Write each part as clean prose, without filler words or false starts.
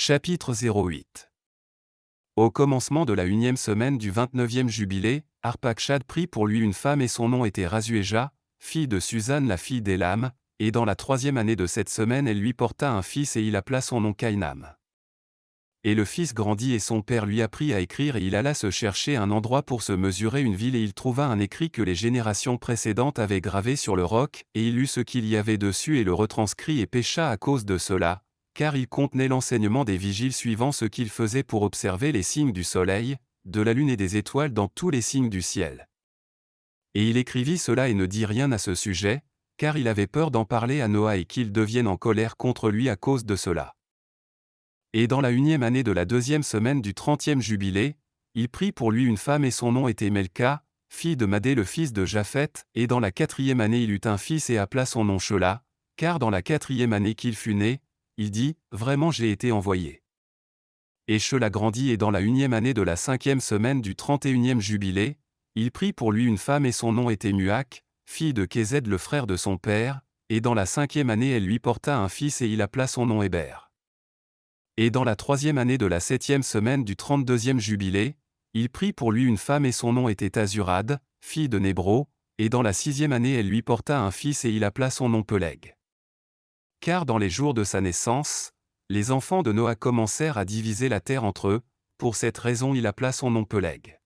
Chapitre 08. Au commencement de la 1e semaine du 29e jubilé, Arpachshad prit pour lui une femme et son nom était Razuéja, fille de Suzanne la fille d'Élam, et dans la 3e année de cette semaine elle lui porta un fils et il appela son nom Caïnam. Et le fils grandit et son père lui apprit à écrire et il alla se chercher un endroit pour se mesurer une ville et il trouva un écrit que les générations précédentes avaient gravé sur le roc, et il lut ce qu'il y avait dessus et le retranscrit et pécha à cause de cela, car il contenait l'enseignement des vigiles suivant ce qu'ils faisaient pour observer les signes du soleil, de la lune et des étoiles dans tous les signes du ciel. Et il écrivit cela et ne dit rien à ce sujet, car il avait peur d'en parler à Noah et qu'il devienne en colère contre lui à cause de cela. Et dans la 1e année de la 2e semaine du 30e jubilé, il prit pour lui une femme et son nom était Melka, fille de Madé le fils de Japheth, et dans la 4e année il eut un fils et appela son nom Shelah, car dans la 4e année qu'il fut né, il dit, « Vraiment j'ai été envoyé. » Et Shelah grandit et dans la 1e année de la 5e semaine du 31e jubilé, il prit pour lui une femme et son nom était Muak, fille de Kézed le frère de son père, et dans la 5e année elle lui porta un fils et il appela son nom Héber. Et dans la 3e année de la 7e semaine du 32e jubilé, il prit pour lui une femme et son nom était Azurad, fille de Nébro, et dans la 6e année elle lui porta un fils et il appela son nom Peleg. Car dans les jours de sa naissance, les enfants de Noah commencèrent à diviser la terre entre eux, pour cette raison il appela son nom Peleg.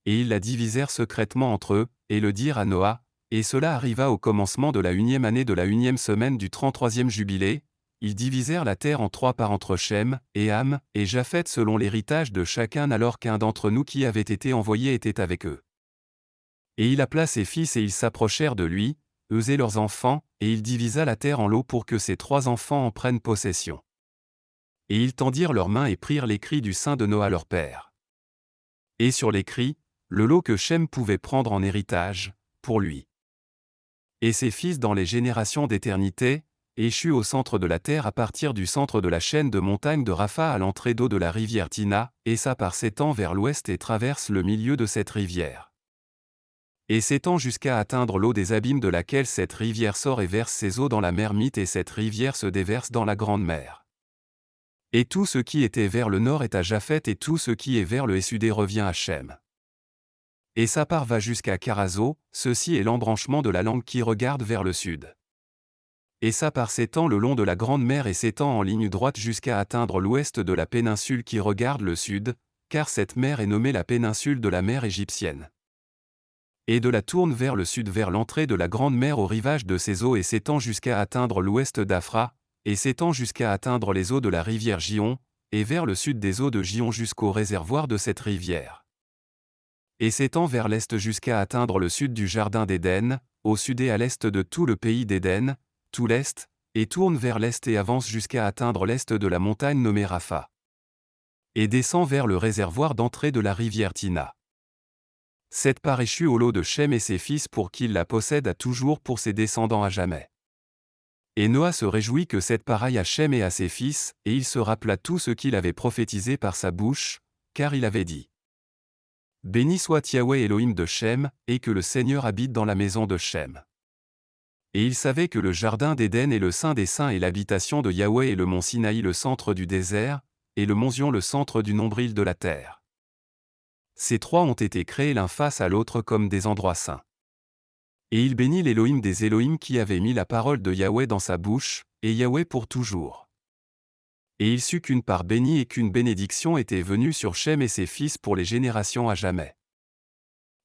Et ils la divisèrent secrètement entre eux, et le dirent à Noah, et cela arriva au commencement de la 1e année de la 1e semaine du 33e jubilé, ils divisèrent la terre en 3 parts entre Shem, et Ham, et Japheth selon l'héritage de chacun alors qu'un d'entre nous qui avait été envoyé était avec eux. Et il appela ses fils et ils s'approchèrent de lui, eux et leurs enfants, et il divisa la terre en lots pour que ses 3 enfants en prennent possession. Et ils tendirent leurs mains et prirent les cris du sein de Noah leur père. Et sur les cris, le lot que Shem pouvait prendre en héritage, pour lui. Et ses fils dans les générations d'éternité, échus au centre de la terre à partir du centre de la chaîne de montagnes de Rapha à l'entrée d'eau de la rivière Tina, et ça par s'étend vers l'ouest et traverse le milieu de cette rivière. Et s'étend jusqu'à atteindre l'eau des abîmes de laquelle cette rivière sort et verse ses eaux dans la mer Mythe et cette rivière se déverse dans la grande mer. Et tout ce qui était vers le nord est à Japheth et tout ce qui est vers le Essudé revient à Shem. Et sa part va jusqu'à Carazo, ceci est l'embranchement de la langue qui regarde vers le sud. Et sa part s'étend le long de la grande mer et s'étend en ligne droite jusqu'à atteindre l'ouest de la péninsule qui regarde le sud, car cette mer est nommée la péninsule de la mer égyptienne. Et de la tourne vers le sud vers l'entrée de la grande mer au rivage de ses eaux et s'étend jusqu'à atteindre l'ouest d'Aphra, et s'étend jusqu'à atteindre les eaux de la rivière Gion, et vers le sud des eaux de Gion jusqu'au réservoir de cette rivière. Et s'étend vers l'est jusqu'à atteindre le sud du jardin d'Éden, au sud et à l'est de tout le pays d'Éden, tout l'est, et tourne vers l'est et avance jusqu'à atteindre l'est de la montagne nommée Rapha. Et descend vers le réservoir d'entrée de la rivière Tina. Cette part échut au lot de Shem et ses fils pour qu'il la possède à toujours pour ses descendants à jamais. Et Noah se réjouit que cette part aille à Shem et à ses fils, et il se rappela tout ce qu'il avait prophétisé par sa bouche, car il avait dit. Béni soit Yahweh Elohim de Shem, et que le Seigneur habite dans la maison de Shem. Et il savait que le jardin d'Éden est le saint des saints et l'habitation de Yahweh et le mont Sinaï le centre du désert, et le mont Zion le centre du nombril de la terre. Ces 3 ont été créés l'un face à l'autre comme des endroits saints. Et il bénit l'Élohim des Élohim qui avait mis la parole de Yahweh dans sa bouche, et Yahweh pour toujours. Et il sut qu'une part bénie et qu'une bénédiction était venue sur Shem et ses fils pour les générations à jamais.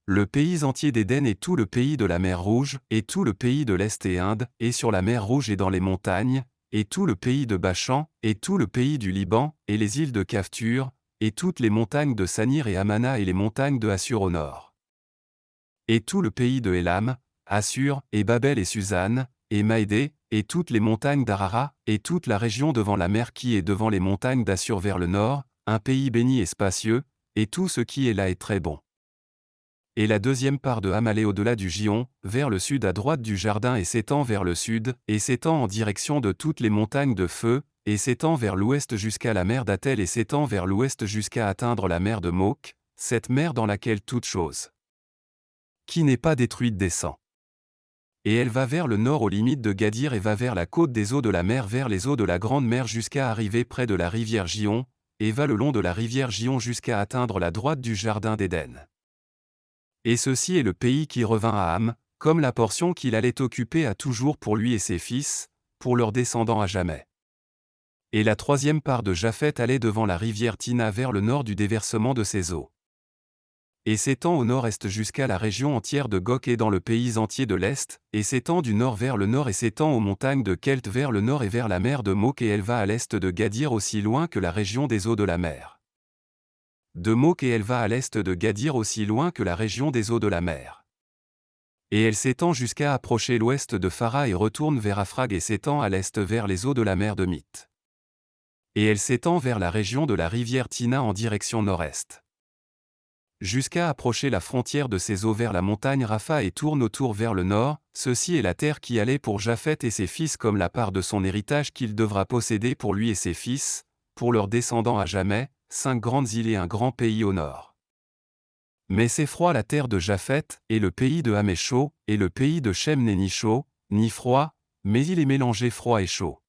Le pays entier d'Éden et tout le pays de la mer Rouge, et tout le pays de l'Est et Inde, et sur la mer Rouge et dans les montagnes, et tout le pays de Bachan, et tout le pays du Liban, et les îles de Kaftur, et toutes les montagnes de Sanir et Amana et les montagnes de Assur au nord. Et tout le pays de Élam, Assur, et Babel et Suzanne, et Maïdé, et toutes les montagnes d'Arara, et toute la région devant la mer qui est devant les montagnes d'Assur vers le nord, un pays béni et spacieux, et tout ce qui est là est très bon. Et la 2e part de Ham allait au-delà du Gion, vers le sud à droite du jardin et s'étend vers le sud, et s'étend en direction de toutes les montagnes de feu, et s'étend vers l'ouest jusqu'à la mer d'Atel et s'étend vers l'ouest jusqu'à atteindre la mer de Mok, cette mer dans laquelle toute chose qui n'est pas détruite descend. Et elle va vers le nord aux limites de Gadir et va vers la côte des eaux de la mer vers les eaux de la Grande Mer jusqu'à arriver près de la rivière Gihon, et va le long de la rivière Gihon jusqu'à atteindre la droite du Jardin d'Éden. Et ceci est le pays qui revint à Ham, comme la portion qu'il allait occuper à toujours pour lui et ses fils, pour leurs descendants à jamais. Et la troisième part de Japheth allait devant la rivière Tina vers le nord du déversement de ses eaux. Et s'étend au nord-est jusqu'à la région entière de Gok et dans le pays entier de l'est, et s'étend du nord vers le nord et s'étend aux montagnes de Kelt vers le nord et vers la mer de Mok et elle va à l'est de Gadir aussi loin que la région des eaux de la mer. De Mok et elle va à l'est de Gadir aussi loin que la région des eaux de la mer. Et elle s'étend jusqu'à approcher l'ouest de Phara et retourne vers Aphrag et s'étend à l'est vers les eaux de la mer de Mith. Et elle s'étend vers la région de la rivière Tina en direction nord-est. Jusqu'à approcher la frontière de ses eaux vers la montagne Rapha et tourne autour vers le nord, ceci est la terre qui allait pour Japheth et ses fils comme la part de son héritage qu'il devra posséder pour lui et ses fils, pour leurs descendants à jamais, 5 grandes îles et un grand pays au nord. Mais c'est froid la terre de Japheth, et le pays de Ham est chaud, et le pays de Shem n'est ni chaud, ni froid, mais il est mélangé froid et chaud.